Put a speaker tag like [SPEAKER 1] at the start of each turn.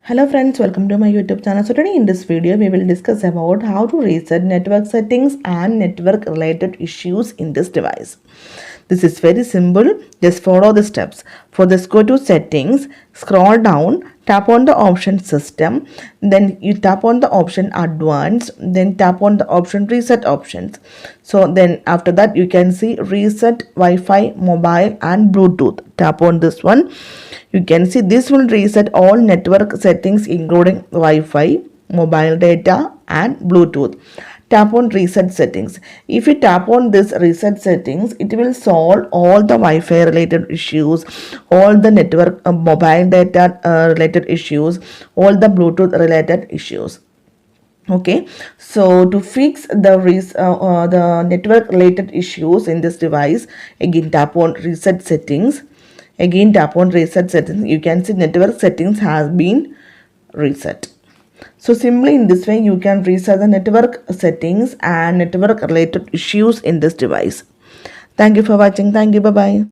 [SPEAKER 1] Hello friends, welcome to my YouTube channel. So today in this video we will discuss about how to reset network settings and network related issues in this device. This is very simple. Just follow the steps. For this, go to settings, scroll down, tap on the option system, then you tap on the option advanced, then tap on the option reset options. So then after that you can see reset Wi-Fi, mobile and Bluetooth. Tap on this one. You can see this will reset all network settings including Wi-Fi, mobile data and Bluetooth. Tap on reset settings. If you tap on this reset settings, it will solve all the Wi-Fi related issues, all the network mobile data related issues, all the Bluetooth related issues. Okay, so to fix the network related issues in this device, again tap on reset settings. Again tap on reset settings. You can see network settings has been reset. So simply in this way you can reset the network settings and network related issues in this device. Thank you for watching. Thank you. Bye bye.